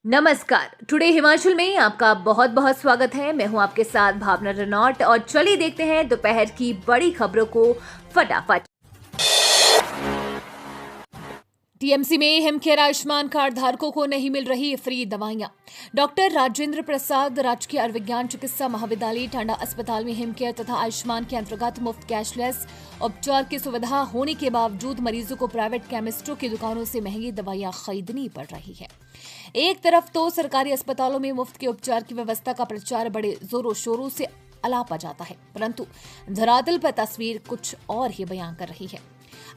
नमस्कार। टुडे हिमाचल में आपका बहुत बहुत स्वागत है। मैं हूं आपके साथ भावना रनौट और चलिए देखते हैं दोपहर की बड़ी खबरों को फटाफट। टीएमसी में हिमकेयर आयुष्मान कार्ड धारकों को नहीं मिल रही फ्री दवाइयां। डॉक्टर राजेंद्र प्रसाद राजकीय आयुर्विज्ञान चिकित्सा महाविद्यालय टांडा अस्पताल में हिमकेयर तथा आयुष्मान के अंतर्गत मुफ्त कैशलेस उपचार की सुविधा होने के बावजूद मरीजों को प्राइवेट केमिस्टों की दुकानों से महंगी दवाइयां खरीदनी पड़ रही है। एक तरफ तो सरकारी अस्पतालों में मुफ्त के उपचार की व्यवस्था का प्रचार बड़े जोरों शोरों से अलापा जाता है, परंतु धरातल पर तस्वीर कुछ और ही बयां कर रही है।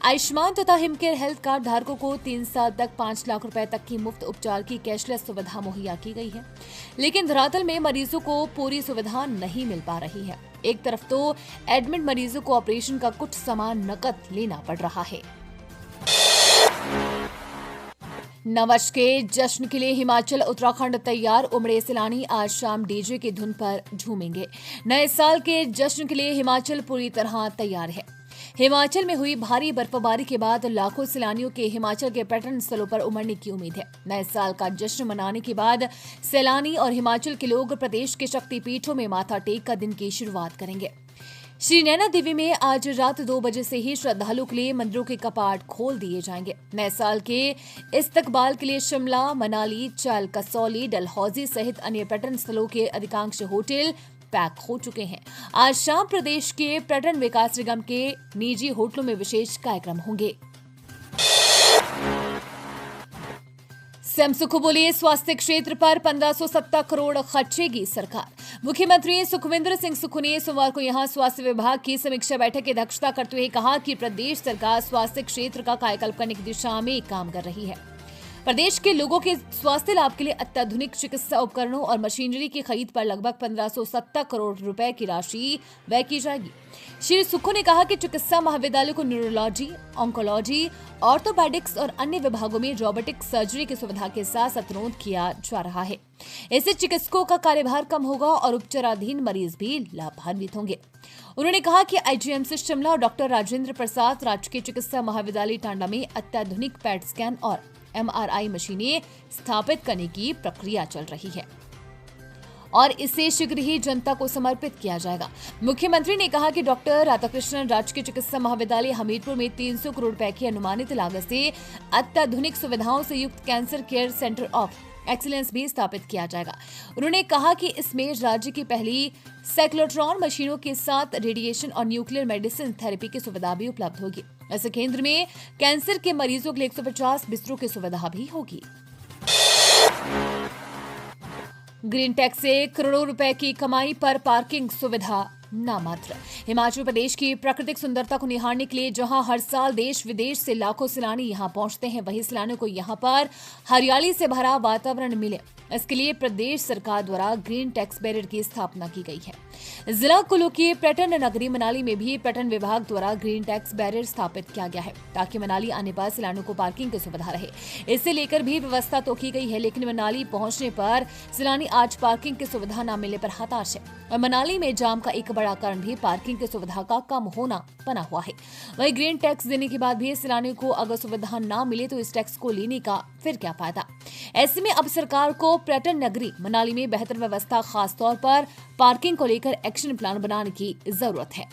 आयुष्मान तथा हिमकेयर हेल्थ कार्ड धारकों को 3 साल तक 5 लाख रुपए तक की मुफ्त उपचार की कैशलेस सुविधा मुहैया की गई है, लेकिन धरातल में मरीजों को पूरी सुविधा नहीं मिल पा रही है। एक तरफ तो एडमिट मरीजों को ऑपरेशन का कुछ सामान नकद लेना पड़ रहा है। नववर्ष के जश्न के लिए हिमाचल उत्तराखंड तैयार। उमड़े सैलानी आज शाम डीजे की धुन पर झूमेंगे। नए साल के जश्न के लिए हिमाचल पूरी तरह तैयार है। हिमाचल में हुई भारी बर्फबारी के बाद लाखों सैलानियों के हिमाचल के पर्यटन स्थलों पर उमड़ने की उम्मीद है। नए साल का जश्न मनाने के बाद सैलानी और हिमाचल के लोग प्रदेश के शक्तिपीठों में माथा टेक कर दिन की शुरुआत करेंगे। श्री नैना देवी में आज रात 2 बजे से ही श्रद्धालुओं के लिए मंदिरों के कपाट खोल दिए जाएंगे। नए साल के इस्तकबाल के लिए शिमला, मनाली, चाल, कसौली, डलहौजी सहित अन्य पर्यटन स्थलों के अधिकांश होटल पैक हो चुके हैं। आज शाम प्रदेश के पर्यटन विकास निगम के निजी होटलों में विशेष कार्यक्रम होंगे। सीएम सुक्खू बोले, स्वास्थ्य क्षेत्र पर 1570 करोड़ खर्चेगी सरकार। मुख्यमंत्री सुखविंदर सिंह सुक्खू ने सोमवार को यहां स्वास्थ्य विभाग की समीक्षा बैठक की अध्यक्षता करते हुए कहा कि प्रदेश सरकार स्वास्थ्य क्षेत्र का कायाकल्प करने की दिशा में काम कर रही है। प्रदेश के लोगों के स्वास्थ्य लाभ के लिए अत्याधुनिक चिकित्सा उपकरणों और मशीनरी की खरीद पर लगभग 1570 करोड़ रुपए की राशि व्यय की जाएगी। श्री सुक्खू ने कहा कि चिकित्सा महाविद्यालय को न्यूरोलॉजी, ऑन्कोलॉजी, ऑर्थोपेडिक्स और अन्य विभागों में रोबोटिक सर्जरी की सुविधा के साथ सत्रोन्नत किया जा रहा है। इससे चिकित्सकों का कार्यभार कम होगा और उपचाराधीन मरीज भी लाभान्वित होंगे। उन्होंने कहा कि आईजीएमसी शिमला और डॉक्टर राजेंद्र प्रसाद राजकीय चिकित्सा महाविद्यालय टांडा में अत्याधुनिक पैट स्कैन और एमआरआई मशीनें स्थापित करने की प्रक्रिया चल रही है और इसे शीघ्र ही जनता को समर्पित किया जाएगा। मुख्यमंत्री ने कहा कि डॉक्टर राधाकृष्णन राजकीय चिकित्सा महाविद्यालय हमीरपुर में 300 करोड़ रुपए की अनुमानित लागत से अत्याधुनिक सुविधाओं से युक्त cancer care centre of excellence भी स्थापित किया जाएगा। उन्होंने कहा कि इसमें राज्य की पहली साइक्लोट्रॉन मशीनों के साथ रेडिएशन और न्यूक्लियर मेडिसिन थेरेपी की सुविधा भी उपलब्ध होगी। इस केंद्र में कैंसर के मरीजों के लिए 150 बिस्तरों की सुविधा भी होगी। ग्रीन टैक्स से करोड़ों रुपए की कमाई पर पार्किंग सुविधा नामात्र। हिमाचल प्रदेश की प्राकृतिक सुंदरता को निहारने के लिए जहां हर साल देश विदेश से लाखों सैलानी यहां पहुंचते हैं, वहीं सैलानियों को यहां पर हरियाली से भरा वातावरण मिले, इसके लिए प्रदेश सरकार द्वारा ग्रीन टैक्स बैरियर की स्थापना की गई है। जिला कुल्लू की पर्यटन नगरी मनाली में भी पर्यटन विभाग द्वारा ग्रीन टैक्स बैरियर स्थापित किया गया है, ताकि मनाली आने पर सैलानियों को पार्किंग की सुविधा रहे। इसे लेकर भी व्यवस्था तो की गई है, लेकिन मनाली पहुंचने पर सैलानी आज पार्किंग की सुविधा न मिलने पर हताश है और मनाली में जाम का एक बड़ा कारण भी पार्किंग की सुविधा का कम होना बना हुआ है। वहीं ग्रीन टैक्स देने के बाद भी सैलानियों को अगर सुविधा न मिले तो इस टैक्स को लेने का फिर क्या फायदा। ऐसे में अब सरकार को पर्यटन नगरी मनाली में बेहतर व्यवस्था, खास तौर पर पार्किंग को लेकर एक्शन प्लान बनाने की जरूरत है।